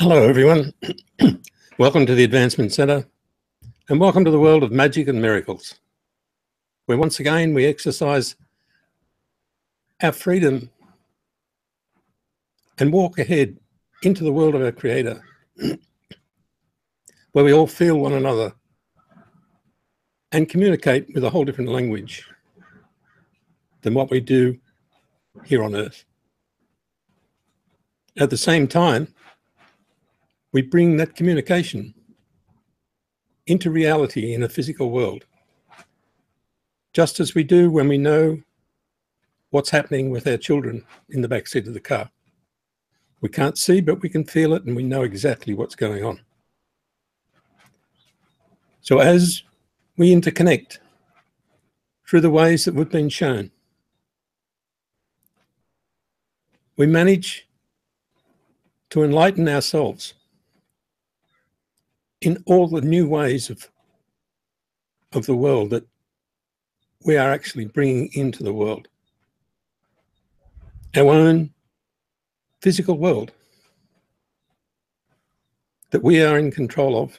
Hello, everyone. Welcome to the Advancement Centre, and welcome to the world of magic and miracles, where once again we exercise our freedom and walk ahead into the world of our Creator, where we all feel one another and communicate with a whole different language than what we do here on Earth. At the same time, we bring that communication into reality in a physical world, just as we do when we know what's happening with our children in the back seat of the car. We can't see, but we can feel it, and we know exactly what's going on. So as we interconnect through the ways that we've been shown, we manage to enlighten ourselves in all the new ways of the world that we are actually bringing into the world. Our own physical world that we are in control of,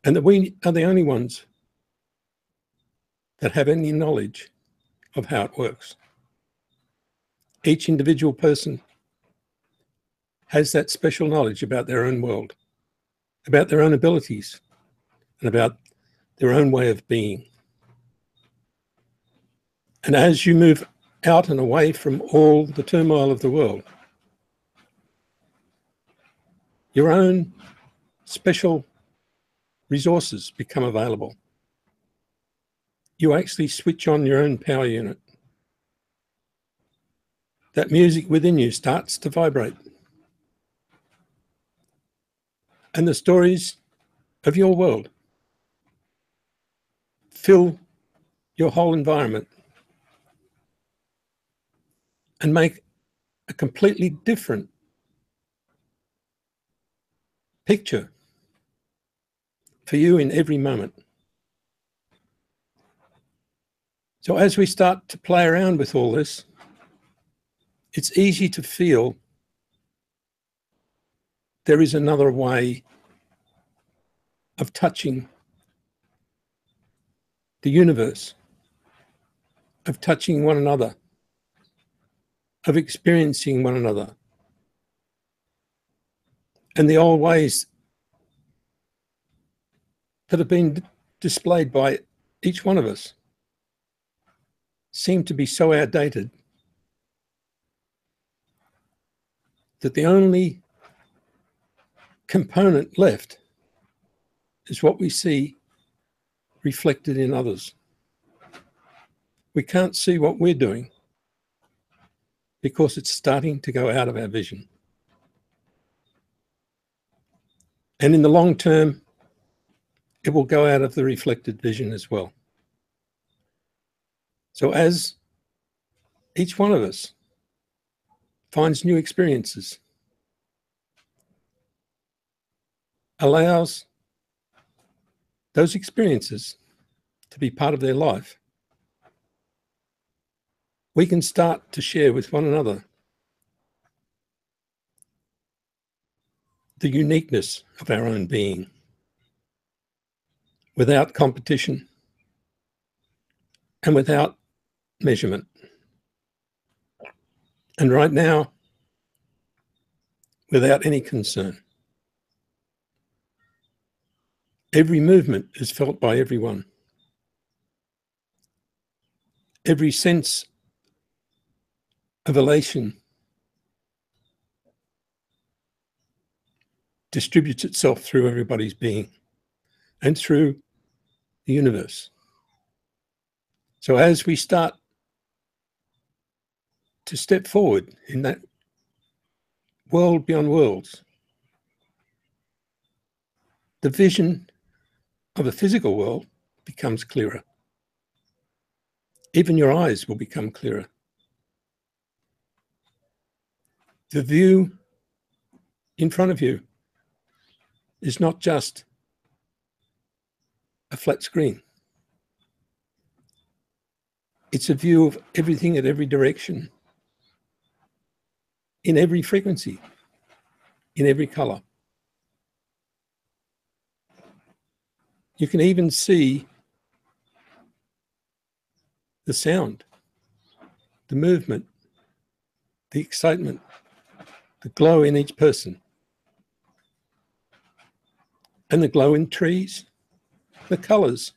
and that we are the only ones that have any knowledge of how it works. Each individual person has that special knowledge about their own world, about their own abilities, and about their own way of being. And as you move out and away from all the turmoil of the world, your own special resources become available. You actually switch on your own power unit. That music within you starts to vibrate. And the stories of your world fill your whole environment and make a completely different picture for you in every moment. So as we start to play around with all this, it's easy to feel there is another way of touching the universe, of touching one another, of experiencing one another. And the old ways that have been displayed by each one of us seem to be so outdated that the only component left is what we see reflected in others. We can't see what we're doing because it's starting to go out of our vision. And in the long term, it will go out of the reflected vision as well. So as each one of us finds new experiences, allows those experiences to be part of their life, we can start to share with one another the uniqueness of our own being without competition and without measurement. And right now, without any concern. Every movement is felt by everyone. Every sense of elation distributes itself through everybody's being and through the universe. So as we start to step forward in that world beyond worlds, the vision of a physical world becomes clearer. Even your eyes will become clearer. The view in front of you is not just a flat screen. It's a view of everything at every direction, in every frequency, in every color. You can even see the sound, the movement, the excitement, the glow in each person, and the glow in trees, the colors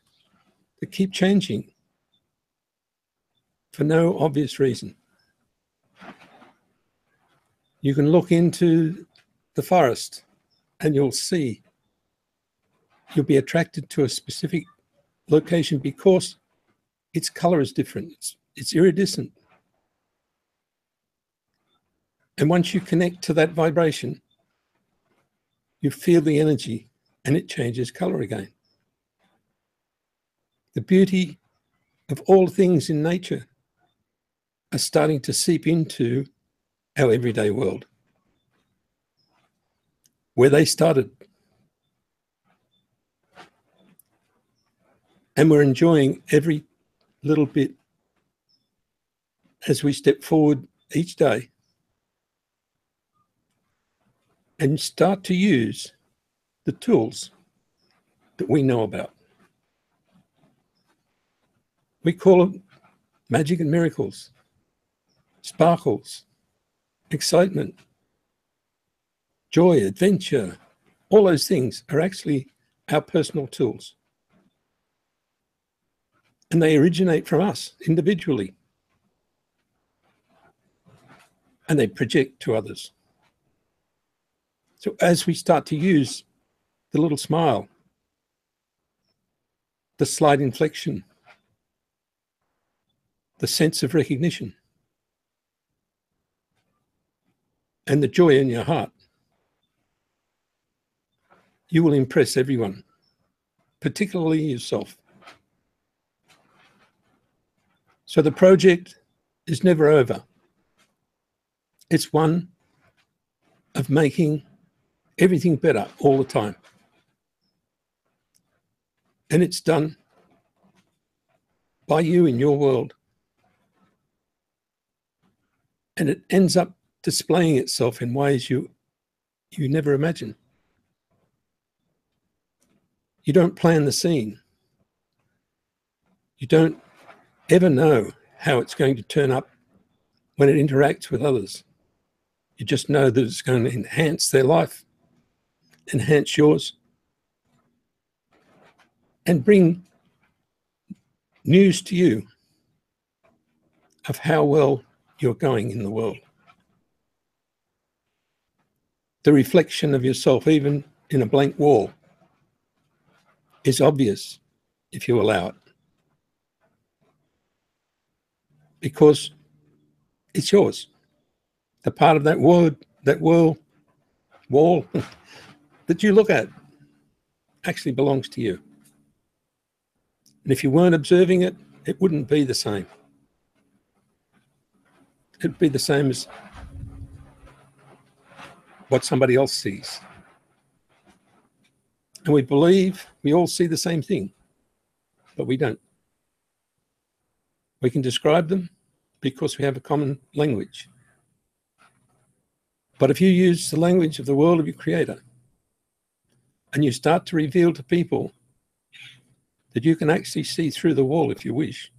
that keep changing for no obvious reason. You can look into the forest and you'll be attracted to a specific location because its color is different. It's iridescent. And once you connect to that vibration, you feel the energy and it changes color again. The beauty of all things in nature are starting to seep into our everyday world, where they started. And we're enjoying every little bit as we step forward each day and start to use the tools that we know about. We call it magic and miracles, sparkles, excitement, joy, adventure. All those things are actually our personal tools. And they originate from us individually. And they project to others. So as we start to use the little smile, the slight inflection, the sense of recognition, and the joy in your heart, you will impress everyone, particularly yourself. So the project is never over. It's one of making everything better all the time. And it's done by you in your world. And it ends up displaying itself in ways you never imagined. You don't plan the scene. You don't ever know how it's going to turn up when it interacts with others. You just know that it's going to enhance their life, enhance yours, and bring news to you of how well you're going in the world. The reflection of yourself, even in a blank wall, is obvious if you allow it, because it's yours. The part of that wall that you look at actually belongs to you. And if you weren't observing it, it wouldn't be the same. It'd be the same as what somebody else sees. And we believe we all see the same thing, but we don't. We can describe them because we have a common language. But if you use the language of the world of your creator and you start to reveal to people that you can actually see through the wall if you wish,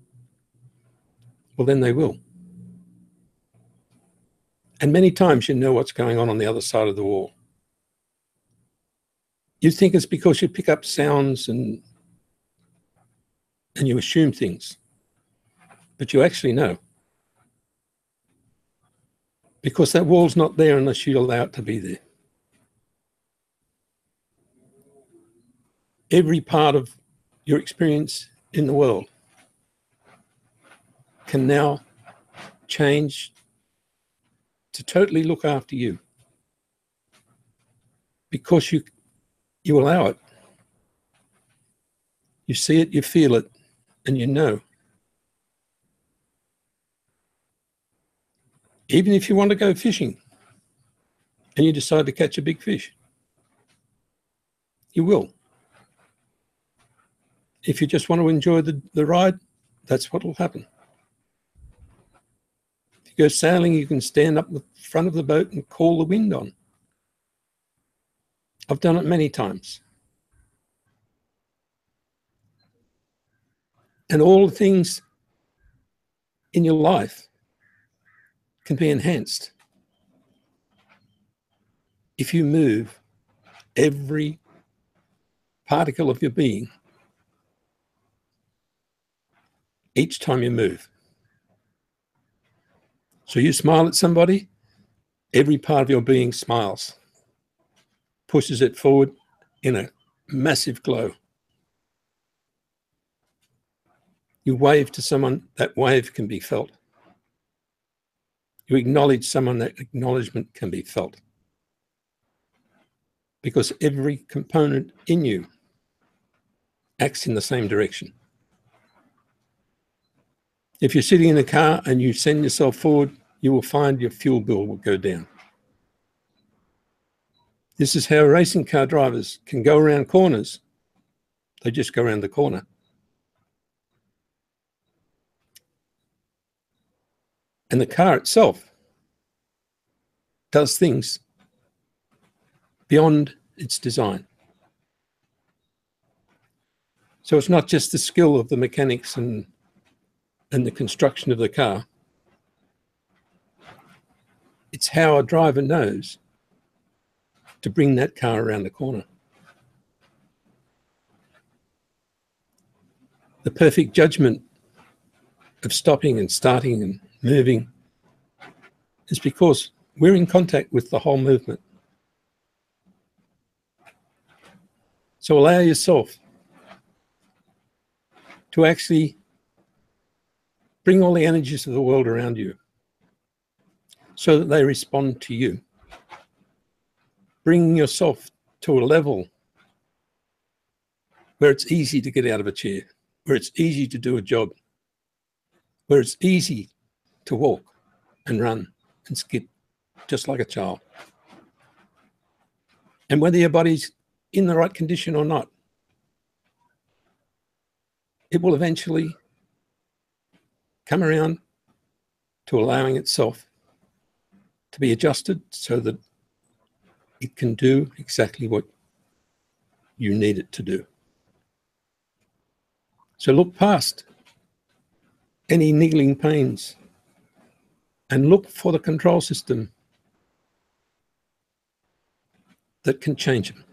well, then they will. And many times you know what's going on the other side of the wall. You think it's because you pick up sounds and you assume things, but you actually know. Because that wall's not there unless you allow it to be there. Every part of your experience in the world can now change to totally look after you, because you allow it. You see it, you feel it, and you know. Even if you want to go fishing and you decide to catch a big fish, you will. If you just want to enjoy the ride, that's what will happen. If you go sailing, you can stand up the front of the boat and call the wind on. I've done it many times. And all the things in your life can be enhanced if you move every particle of your being each time you move. So you smile at somebody, every part of your being smiles, pushes it forward in a massive glow. You wave to someone, that wave can be felt. You acknowledge someone, that acknowledgement can be felt. Because every component in you acts in the same direction. If you're sitting in a car and you send yourself forward, you will find your fuel bill will go down. This is how racing car drivers can go around corners. They just go around the corner. And the car itself does things beyond its design. So it's not just the skill of the mechanics and the construction of the car. It's how a driver knows to bring that car around the corner. The perfect judgment of stopping and starting and moving is because we're in contact with the whole movement. So allow yourself to actually bring all the energies of the world around you so that they respond to you. Bring yourself to a level where it's easy to get out of a chair, where it's easy to do a job, where it's easy to walk and run and skip just like a child. And whether your body's in the right condition or not, it will eventually come around to allowing itself to be adjusted so that it can do exactly what you need it to do. So look past any niggling pains and look for the control system that can change them.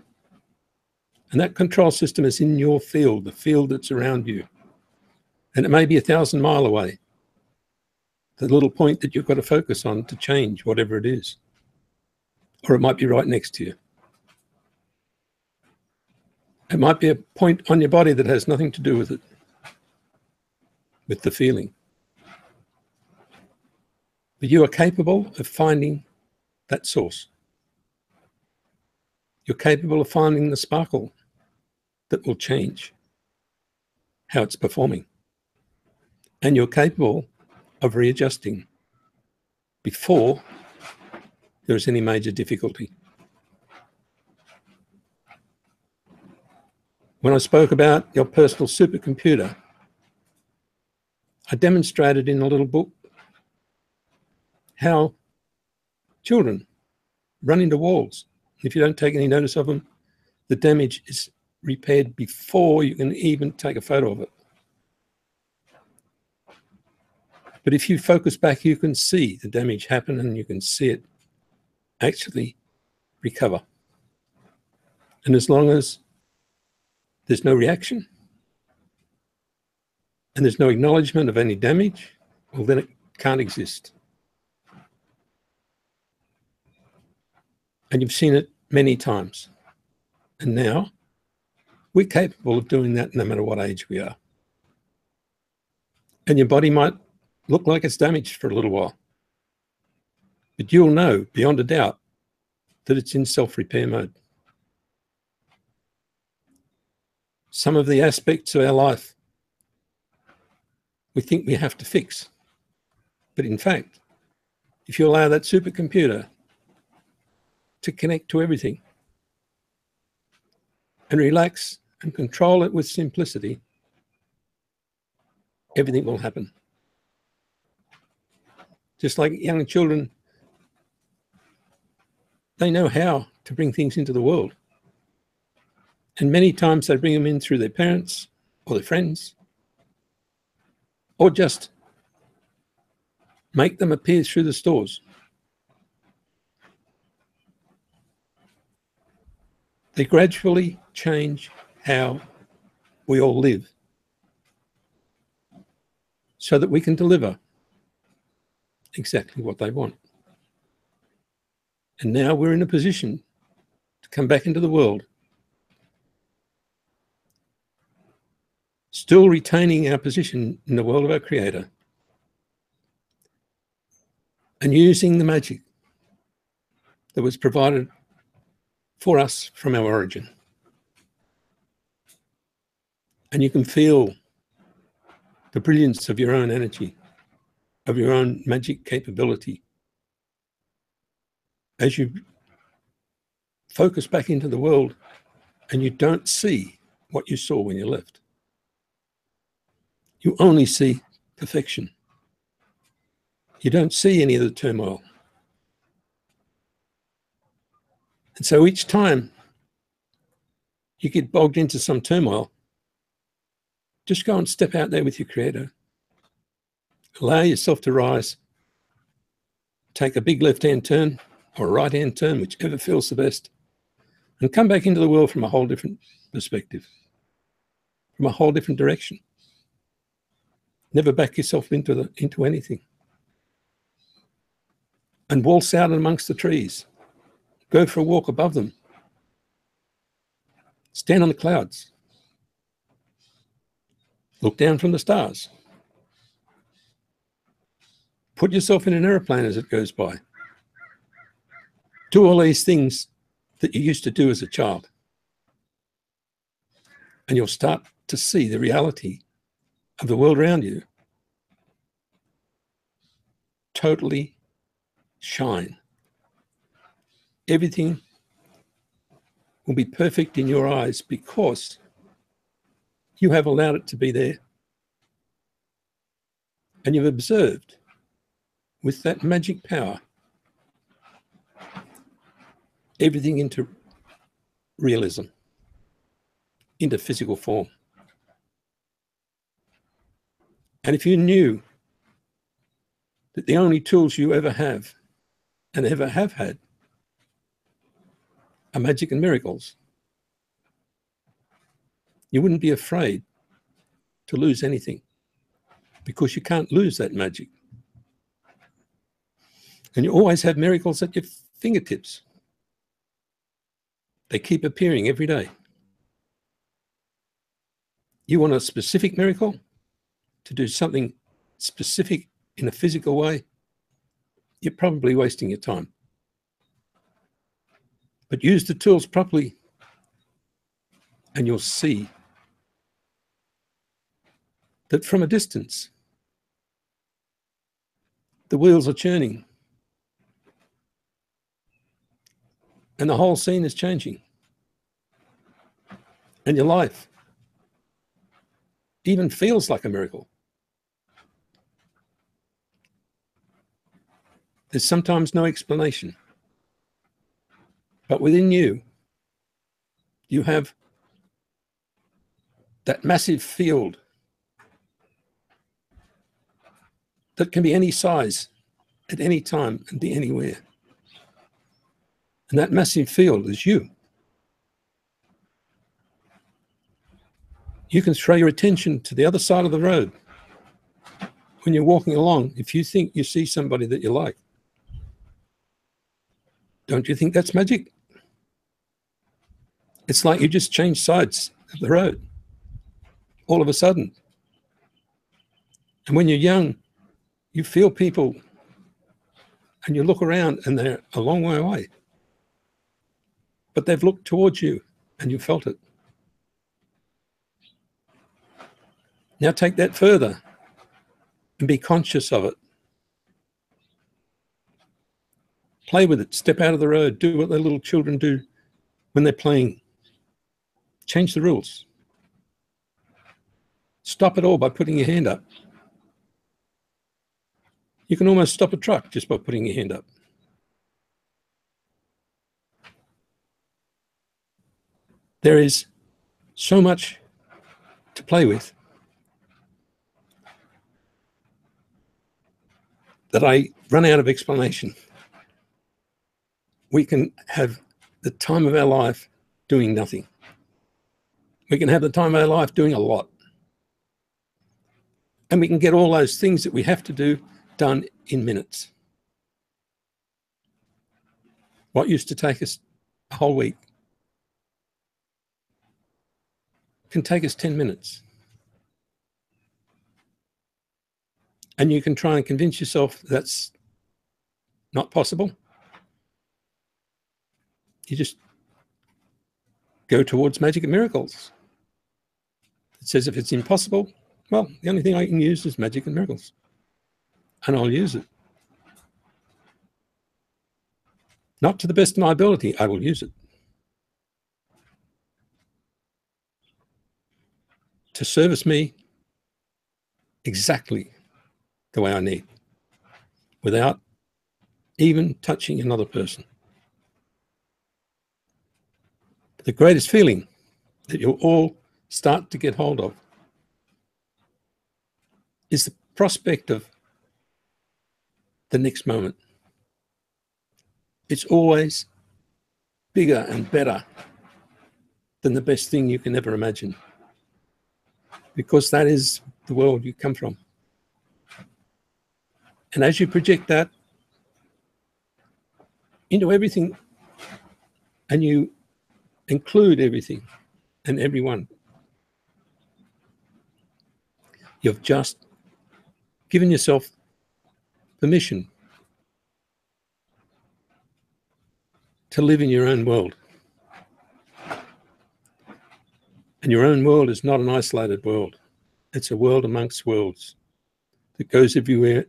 And that control system is in your field, the field that's around you. And it may be 1,000 miles away, the little point that you've got to focus on to change whatever it is. Or it might be right next to you. It might be a point on your body that has nothing to do with it, with the feeling. But you are capable of finding that source. You're capable of finding the sparkle that will change how it's performing. And you're capable of readjusting before there is any major difficulty. When I spoke about your personal supercomputer, I demonstrated in a little book how children run into walls. If you don't take any notice of them, the damage is repaired before you can even take a photo of it. But if you focus back, you can see the damage happen and you can see it actually recover. And as long as there's no reaction and there's no acknowledgement of any damage, well, then it can't exist. And you've seen it many times. And now we're capable of doing that no matter what age we are. And your body might look like it's damaged for a little while, but you'll know beyond a doubt that it's in self-repair mode. Some of the aspects of our life we think we have to fix. But in fact, if you allow that supercomputer to connect to everything and relax and control it with simplicity, everything will happen. Just like young children, they know how to bring things into the world. And many times they bring them in through their parents or their friends, or just make them appear through the stores. They gradually change how we all live so that we can deliver exactly what they want. And now we're in a position to come back into the world, still retaining our position in the world of our Creator, and using the magic that was provided for us from our origin. And you can feel the brilliance of your own energy, of your own magic capability, as you focus back into the world and you don't see what you saw when you left. You only see perfection. You don't see any of the turmoil. And so each time you get bogged into some turmoil, just go and step out there with your Creator. Allow yourself to rise. Take a big left-hand turn or a right-hand turn, whichever feels the best, and come back into the world from a whole different perspective, from a whole different direction. Never back yourself into anything. And waltz out amongst the trees. Go for a walk above them. Stand on the clouds. Look down from the stars. Put yourself in an aeroplane as it goes by. Do all these things that you used to do as a child. And you'll start to see the reality of the world around you totally shine. Everything will be perfect in your eyes because you have allowed it to be there. And you've observed with that magic power everything into realism, into physical form. And if you knew that the only tools you ever have and ever have had are magic and miracles, you wouldn't be afraid to lose anything, because you can't lose that magic. And you always have miracles at your fingertips. They keep appearing every day. You want a specific miracle to do something specific in a physical way, you're probably wasting your time. But use the tools properly and you'll see that from a distance, the wheels are churning and the whole scene is changing. And your life even feels like a miracle. There's sometimes no explanation. But within you, you have that massive field that can be any size at any time and be anywhere. And that massive field is you. You can throw your attention to the other side of the road when you're walking along. If you think you see somebody that you like, don't you think that's magic? It's like you just changed sides of the road all of a sudden. And when you're young, you feel people and you look around and they're a long way away. But they've looked towards you and you felt it. Now take that further and be conscious of it. Play with it. Step out of the road. Do what the little children do when they're playing. Change the rules. Stop it all by putting your hand up. You can almost stop a truck just by putting your hand up. There is so much to play with that I run out of explanation. We can have the time of our life doing nothing. We can have the time of our life doing a lot. And we can get all those things that we have to do done in minutes. What used to take us a whole week can take us 10 minutes. And you can try and convince yourself that's not possible. You just go towards magic and miracles. It says if it's impossible, well, the only thing I can use is magic and miracles. And I'll use it. Not to the best of my ability, I will use it. To service me exactly the way I need, without even touching another person. The greatest feeling that you'll all start to get hold of is the prospect of the next moment. It's always bigger and better than the best thing you can ever imagine, because that is the world you come from. And as you project that into everything, and you include everything and everyone, you've just given yourself permission to live in your own world. And your own world is not an isolated world. It's a world amongst worlds that goes everywhere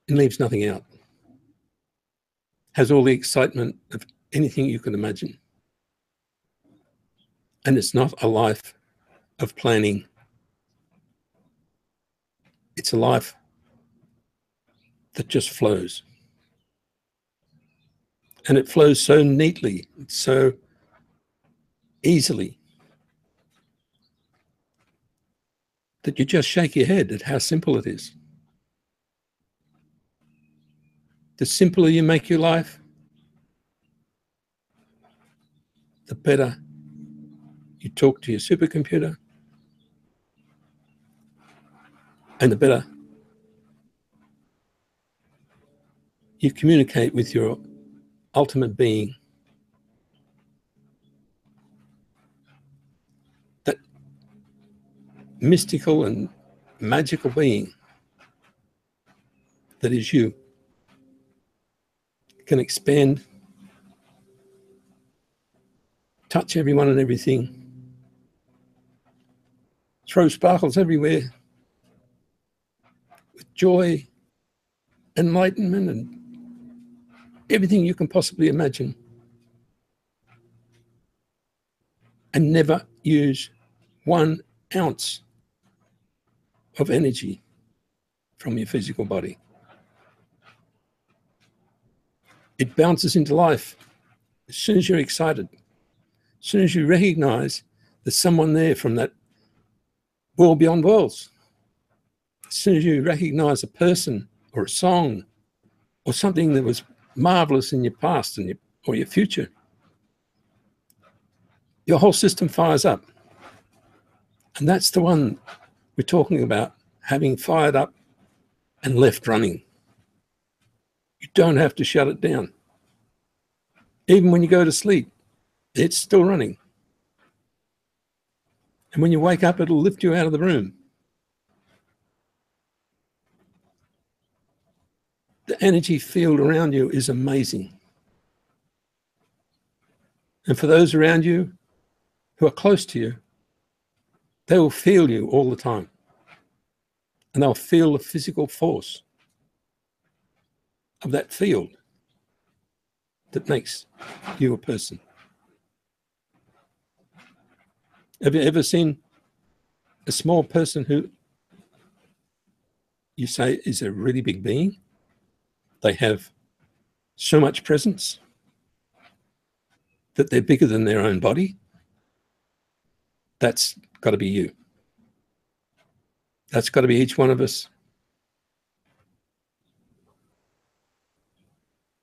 and leaves nothing out. Has all the excitement of anything you can imagine. And it's not a life of planning. It's a life that just flows. And it flows so neatly, so easily, that you just shake your head at how simple it is. The simpler you make your life, the better you talk to your supercomputer, and the better you communicate with your ultimate being. That mystical and magical being that is you can expand, touch everyone and everything, throw sparkles everywhere with joy, enlightenment, and everything you can possibly imagine, and never use 1 ounce of energy from your physical body. It bounces into life as soon as you're excited, as soon as you recognize there's someone there from that world beyond worlds, as soon as you recognize a person or a song or something that was marvelous in your past and or your future, your whole system fires up. And that's the one we're talking about, having fired up and left running. You don't have to shut it down. Even when you go to sleep, it's still running. And when you wake up, it'll lift you out of the room. The energy field around you is amazing. And for those around you who are close to you, they will feel you all the time. And they'll feel the physical force of that field that makes you a person. Have you ever seen a small person who you say is a really big being? They have so much presence that they're bigger than their own body. That's got to be you. That's got to be each one of us.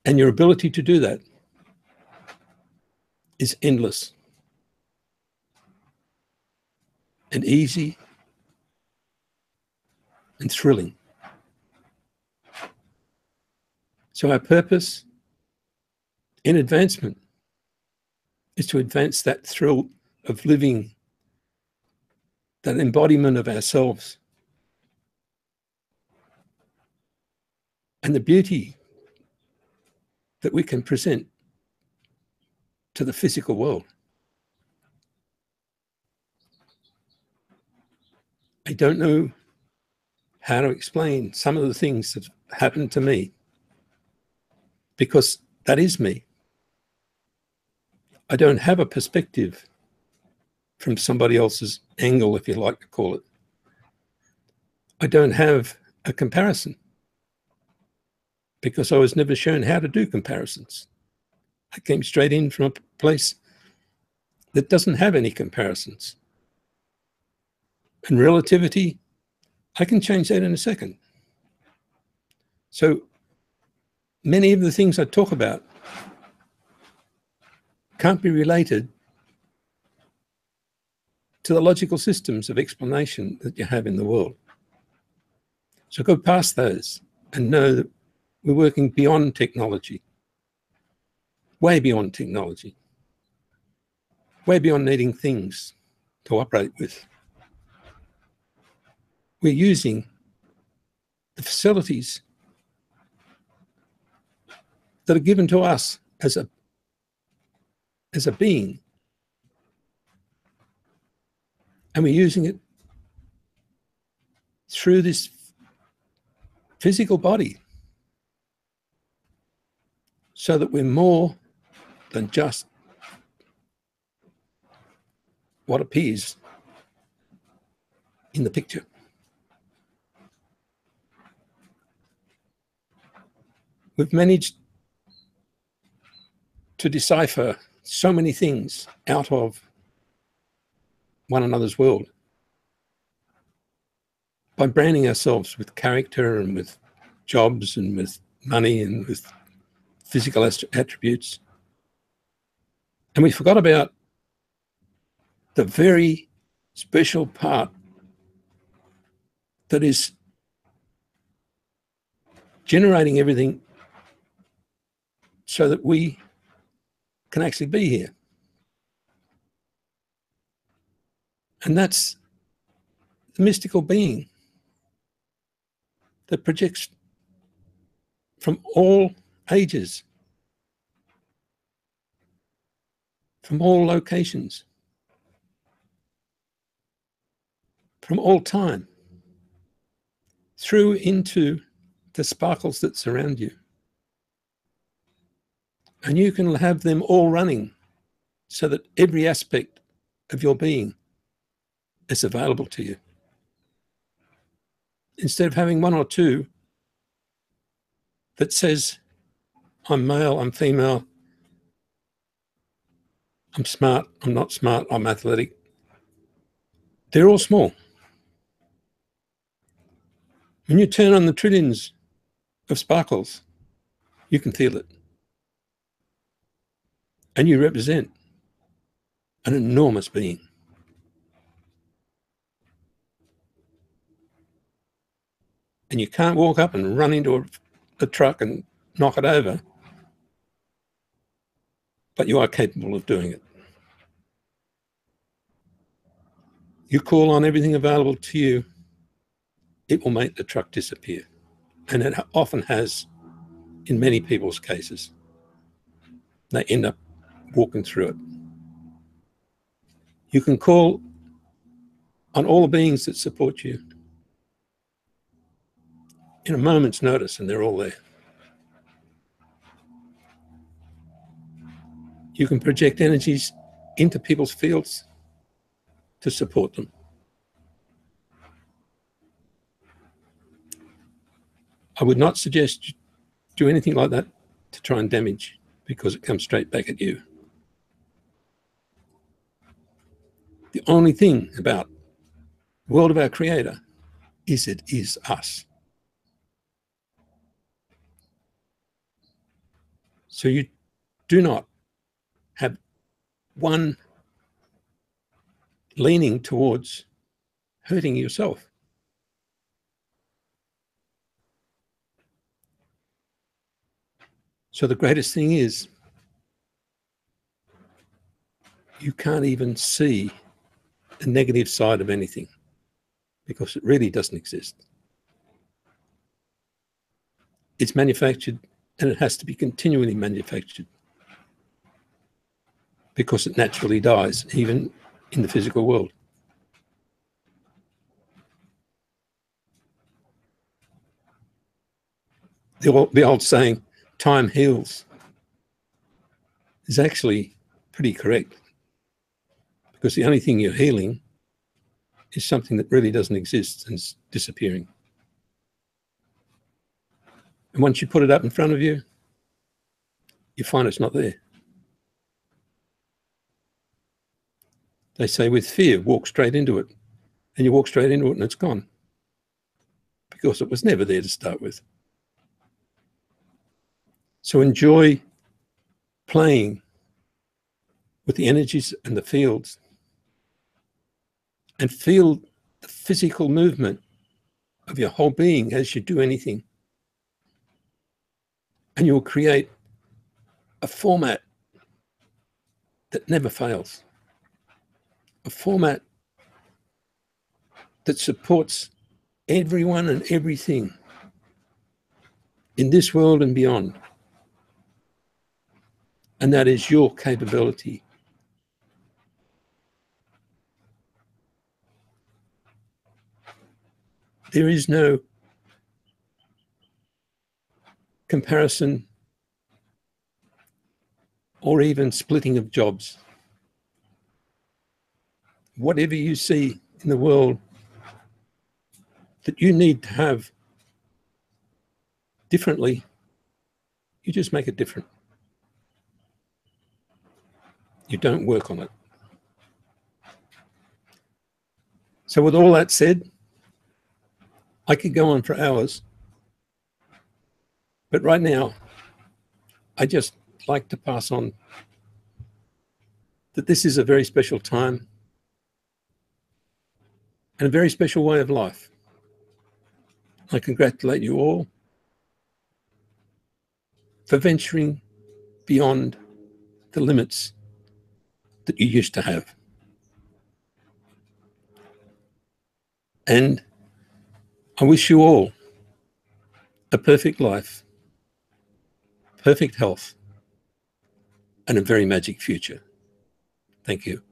And your ability to do that is endless and easy and thrilling. So our purpose in advancement is to advance that thrill of living, that embodiment of ourselves, and the beauty that we can present to the physical world. I don't know how to explain some of the things that happened to me, because that is me. I don't have a perspective from somebody else's angle, if you like to call it. I don't have a comparison because I was never shown how to do comparisons. I came straight in from a place that doesn't have any comparisons. And relativity, I can change that in a second. So many of the things I talk about can't be related to the logical systems of explanation that you have in the world. So go past those and know that we're working beyond technology, way beyond technology, way beyond needing things to operate with. We're using the facilities that are given to us as a being, and we're using it through this physical body so that we're more than just what appears in the picture. We've managed to decipher so many things out of one another's world by branding ourselves with character and with jobs and with money and with physical attributes. And we forgot about the very special part that is generating everything so that we can actually be here. And that's the mystical being that projects from all ages, from all locations, from all time, through into the sparkles that surround you. And you can have them all running so that every aspect of your being is available to you. Instead of having one or two that says, I'm male, I'm female, I'm smart, I'm not smart, I'm athletic. They're all small. When you turn on the trillions of sparkles, you can feel it. And you represent an enormous being. And you can't walk up and run into a truck and knock it over, but you are capable of doing it. You call on everything available to you, it will make the truck disappear. And it often has in many people's cases. They end up walking through it. You can call on all the beings that support you in a moment's notice, and they're all there. You can project energies into people's fields to support them. I would not suggest you do anything like that to try and damage, because it comes straight back at you. The only thing about the world of our Creator is it is us. So you do not have one leaning towards hurting yourself. So the greatest thing is you can't even see the negative side of anything because it really doesn't exist. It's manufactured and it has to be continually manufactured because it naturally dies, even in the physical world. The old saying, time heals, is actually pretty correct, because the only thing you're healing is something that really doesn't exist and is disappearing. And once you put it up in front of you, you find it's not there. They say with fear, walk straight into it. And you walk straight into it and it's gone, because it was never there to start with. So enjoy playing with the energies and the fields, and feel the physical movement of your whole being as you do anything. And you'll create a format that never fails, a format that supports everyone and everything in this world and beyond. And that is your capability. There is no comparison or even splitting of jobs. Whatever you see in the world that you need to have differently, you just make it different. You don't work on it. So with all that said, I could go on for hours, but right now, I just like to pass on that this is a very special time and a very special way of life. I congratulate you all for venturing beyond the limits that you used to have. And I wish you all a perfect life, perfect health, and a very magic future. Thank you.